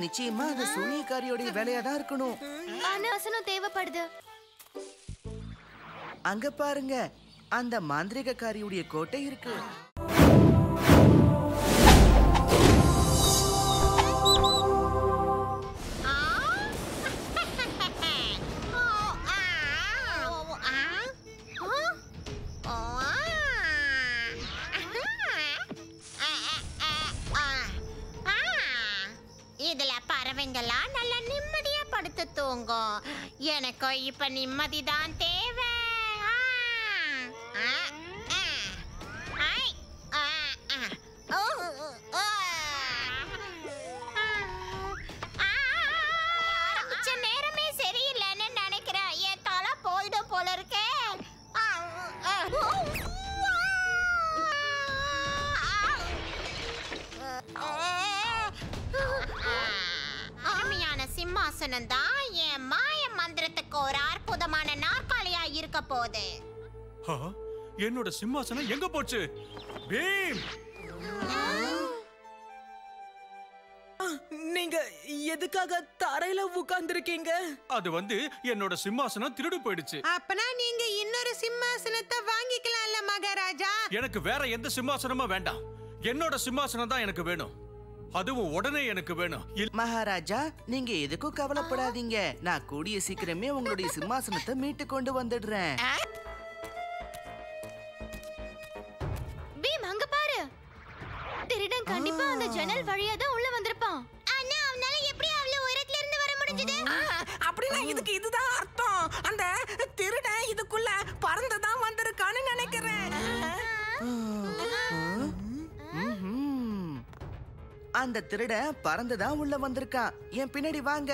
நிச்சயமா அது சூனியக்காரியோட வேலையா தான் இருக்கணும். ஆனா வசனம் தேவைப்படுது. அங்க பாருங்க, அந்த மாந்திரிகக்காரியுடைய கோட்டை இருக்கு. இதுல பறவைங்கெல்லாம் நல்லா நிம்மதியா படுத்து தூங்கும். எனக்கு இப்ப நிம்மதிதான் தேவை. நேரமே சரியில்லைன்னு நினைக்கிறேன். என் தலை போயிடும் போல இருக்கே. அருமையான சிம்மாசனம் தான் என் மாய மந்திரத்துக்கு ஒரு அற்புதமான நாற்காலியா இருக்க போகுது. என்னோட சிம்மாசனம் எங்க போச்சு? பீம், நீங்க எதுக்காக தரையில உட்கார்ந்திருக்கீங்க? அது என்னோட சிம்மாசனம் திருடு போயிடுச்சு. அப்பனா நீங்க இன்னொரு சிம்மாசனத்தை வாங்கிக்கலாம்ல மகாராஜா. எனக்கு வேற எந்த சிம்மாசனமும் வேண்டாம். என்னோட சிம்மாசனம் தான் எனக்கு வேணும். அதுவும் உடனே எனக்கு வேணும். மகாராஜா, நீங்க எதுக்கும் கவலைப்படாதீங்க. நான் கூடிய சீக்கிரமே உங்களுடைய சிம்மாசனத்தை மீட்டு கொண்டு வந்துடுறேன். பீம், அங்க பாரு. திருடன் கண்டிப்பா அந்த ஜன்னல் வழியா தான் உள்ள வந்திருப்பான். ஆனா அவனால எப்படி அவ்வளவு உயரத்துல இருந்து வர முடிஞ்சது? அப்படின்னா இதுக்கு இதுதான் அர்த்தம். அந்த திருடன் இதுக்குள்ள பறந்துதான் வந்திருக்கான்னு நினைக்கிறேன். அந்த திருட பறந்துதான் உள்ள வந்திருக்கான். என் பின்னாடி வாங்க.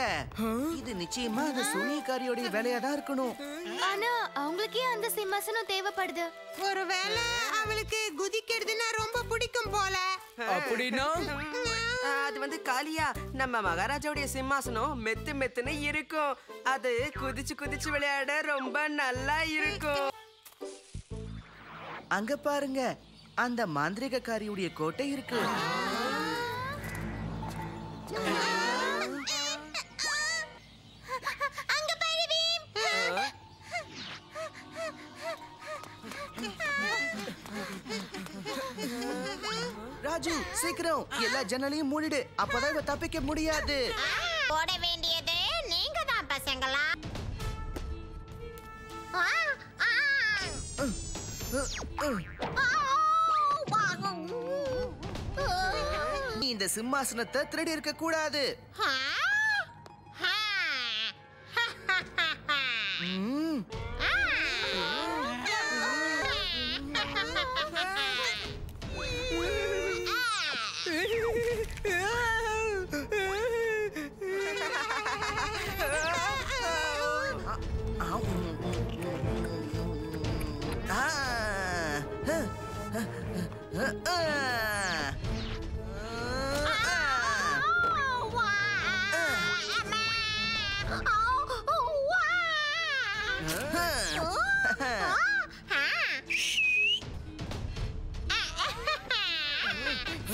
இது நிச்சயமா அந்த சூனியக்காரியோட வேலையா தான் இருக்கணும். ஆனா அவங்களுக்கே அந்த சிம்மாசனம் தேவைப்படுது. ஒருவேளை அவளுக்கு குதிக்கிறதுன்னா ரொம்ப பிடிக்கும் போல. அப்படின்னா அது காளியா, நம்ம மகாராஜாவுடைய சிம்மாசனம் மெத்து மெத்துன்னு இருக்கும். அது குதிச்சு குதிச்சு விளையாட ரொம்ப நல்லா இருக்கும். அங்க பாருங்க, அந்த மாந்திரிகக்காரியுடைய கோட்டை இருக்கு. அங்க பாரு பீம். ராஜு, சீக்கிரம் எல்லா ஜன்னலையும் மூடிடு. அப்பதான் இவ தப்பிக்க முடியாது. ஓட வேண்டியது நீங்க தான் பசங்களா. நீ இந்த சிம்மாசனத்தை திருடி இருக்க கூடாது.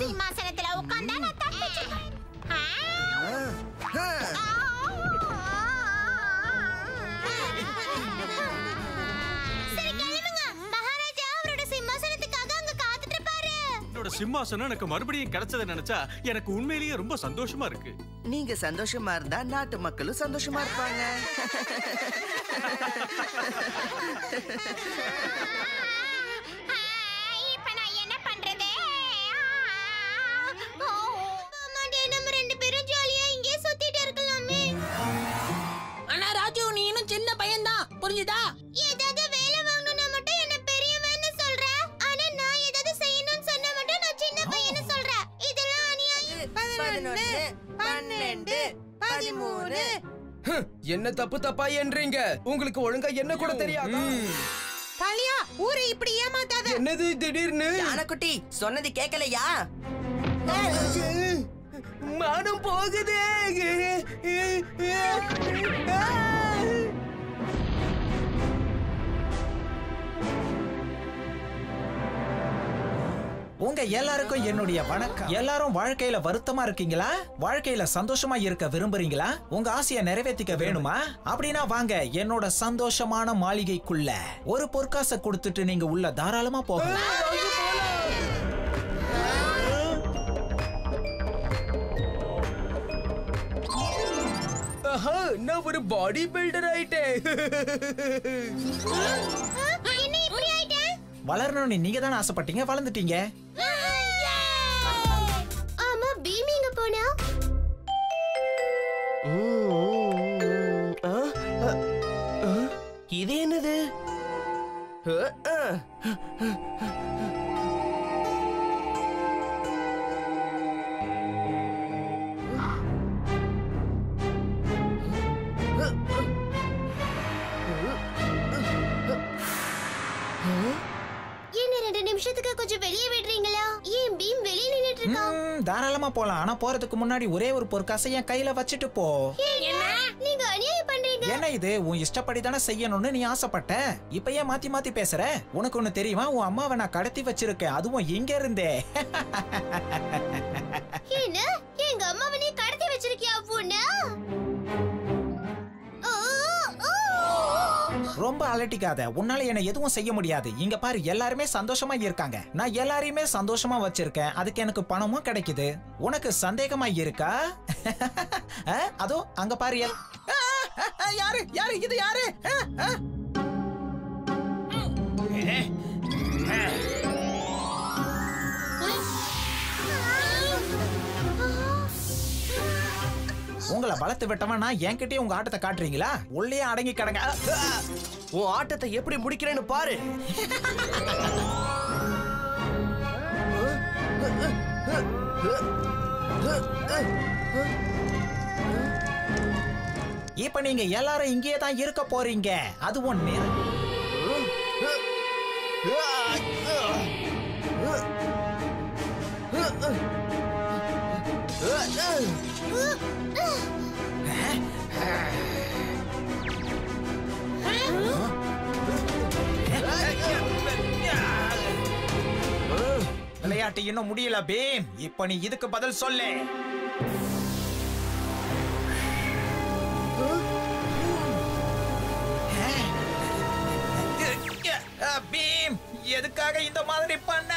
சிம்மாசனத்துல உட்கார்ந்தா நான் தப்பிச்சுட்டேன். சரி கிளம்புங்க. மகாராஜா அவரோட சிம்மாசனத்துக்காக அங்க காத்துட்டு இருப்பாரு. என்னோட சிம்மாசனம் எனக்கு மறுபடியும் கிடைச்சதை நினைச்சா எனக்கு உண்மையிலேயே ரொம்ப சந்தோஷமா இருக்கு. நீங்க சந்தோஷமா இருந்தா நாட்டு மக்களும் சந்தோஷமா இருப்பாங்க. இப்ப நான் என்ன பண்றது? நம்ம ரெண்டு பேரும் ஜாலியா இங்கே சுத்திட்டு இருக்கலாமே. ஆனா ராஜு, நீ இன்னும் சின்ன பையன்தான், புரிஞ்சுதா? ஏதாவது வேலை வாங்கணும்னா மட்டும் என்ன பெரியவன்னு சொல்ற. ஆனா நான் ஏதாவது செய்யணும்னு சொன்னா மட்டும் நான் சின்ன பையன்னு சொல்றேன். இதெல்லாம் அநியாயம். 11, 12, 13. என்ன தப்பு தப்பா என்றீங்க? உங்களுக்கு ஒழுங்கா என்ன கூட தெரியாது. காளியா, ஊரை இப்படி ஏமாத்தாத. என்னது திடீர்னு? யானைக்குட்டி சொன்னது கேட்கலையா? மானம் போகுதே. உங்க எல்லாருக்கும் என்னுடைய வணக்கம். எல்லாரும் வாழ்க்கையில வருத்தமா இருக்கீங்களா? வாழ்க்கையில சந்தோஷமா இருக்க விரும்புறீங்களா? உங்க ஆசையை நிறைவேற்றிக்க வேணுமா? அப்படின்னா வாங்க என்னோட சந்தோஷமான மாளிகைக்குள்ள. ஒரு பொற்காசை கொடுத்துட்டு நீங்க உள்ள தாராளமா போகலாம். நான் ஒரு பாடி பில்டர் ஆயிட்டேன். வளரணும்னு நீங்க தானே ஆசைப்பட்டீங்க, வளர்ந்துட்டீங்க. ஆமா, பீம் எங்க போனா? இது என்னது? என்ன 2 நிமிஷத்துக்கு கொஞ்சம் வெளியே விடுறீங்களா? ஏன் பீம் வெளியே நின்னுட்டு இருக்கா? தாராளமா போலாம். ஆனா போறதுக்கு முன்னாடி ஒரே ஒரு பொற்காசை என் கையில வச்சுட்டு போ. நீங்க அநியாயம் பண்றீங்க. என்ன இது? உன் இஷ்டப்படி தானே செய்யணும்னு நீ ஆசைப்பட்ட. இப்ப ஏன் மாத்தி மாத்தி பேசுற? உனக்கு ஒண்ணு தெரியுமா? உன் அம்மாவை நான் கடத்தி வச்சிருக்கேன், அதுவும் இங்க இருந்தே. என்ன? எங்க அம்மாவை நீ கடத்தி வச்சிருக்கியா? பொண்ணு ரொம்ப அலட்டிக்காத. உன்னால என்ன எதுவும் செய்ய முடியாது. இங்க பாரு, எல்லாருமே சந்தோஷமா இருக்காங்க. நான் எல்லாரையுமே சந்தோஷமா வச்சிருக்கேன். அதுக்கு எனக்கு பணமும் கிடைக்குது. உனக்கு சந்தேகமா இருக்கா? அதோ அங்க பாரு. யாரு யாரு இது? யாரு? உங்களை வளர்த்து விட்டவன் நான் என்கிட்டயே உங்க ஆட்டத்தை காட்டுறீங்களா? உள்ளே அடங்கி கடங்க. உன் ஆட்டத்தை எப்படி முடிக்கிறேன்னு பாரு. இப்ப நீங்க எல்லாரும் இங்கேயே தான் இருக்க போறீங்க. அதுவும் விளையாட்டு இன்னும் முடியல பீம். இப்ப நீ இதுக்கு பதில் சொல்லு. பீம், எதுக்காக இந்த மாதிரி பண்ண?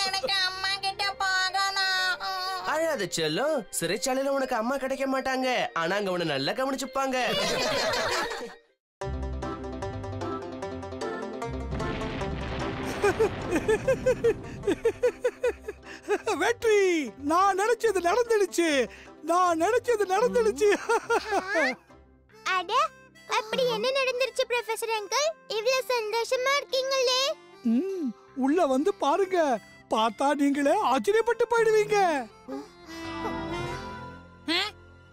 எனக்கு அம்மா கிட்ட போகணும். அழாத செல்லம். சிறைச்சாலையில உனக்கு அம்மா கிடைக்க மாட்டாங்க. ஆனா அங்க உன்னை நல்லா கவனிச்சுப்பாங்க. வெற்றி! நான் நினைச்சது நடந்துடுச்சு. அட, அப்படி என்ன நடந்துருச்சு ப்ரொஃபசர் அங்கிள்? இவ்ளோ சந்தோஷமா இருக்கீங்களே. உள்ள வந்து பாருங்க. பார்த்தா நீங்களே ஆச்சரியப்பட்டு போயிடுவீங்க.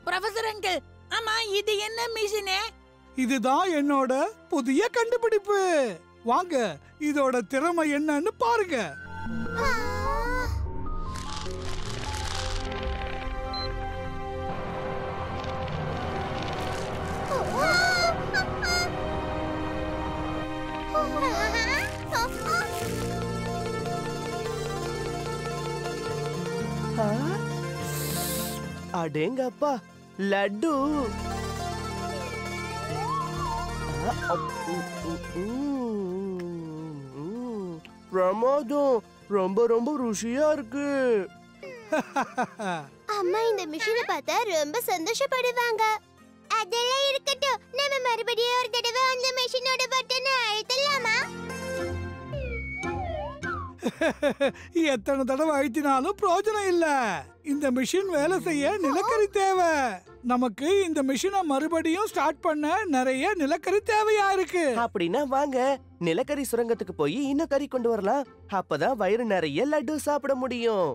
ப்ரொஃபசர் அங்கிள், ஆமா இது என்ன மிஷினே? இதுதான் என்னோட புதிய கண்டுபிடிப்பு. வாங்க, இதோட திறமை என்னன்னு பாருங்க. அடேங்கப்பா, லட்டு. பிரமாதம். ரொம்ப ரொம்ப ருசியா இருக்கு. அம்மா இந்த மிஷினை பார்த்தா ரொம்ப சந்தோஷப்படுவாங்க. அதெல்லாம் இருக்கட்டும், நம்ம மறுபடியும் ஒரு தடவை அந்த மிஷினோட பட்டனை அழுத்தலாமா? எத்தனை தடவை அழுத்தினாலும் பிரயோஜனம் இல்ல. இந்த மிஷின் வேலை செய்ய நிலக்கரி தேவை. நமக்கு இந்த மிஷினை மறுபடியும் ஸ்டார்ட் பண்ண நிறைய நிலக்கரி தேவையா இருக்கு. அப்படின்னா வாங்க நிலக்கரி சுரங்கத்துக்கு போய் இன்னும் கறி கொண்டு வரலாம். அப்பதான் வயிறு நிறைய லட்டு சாப்பிட முடியும்.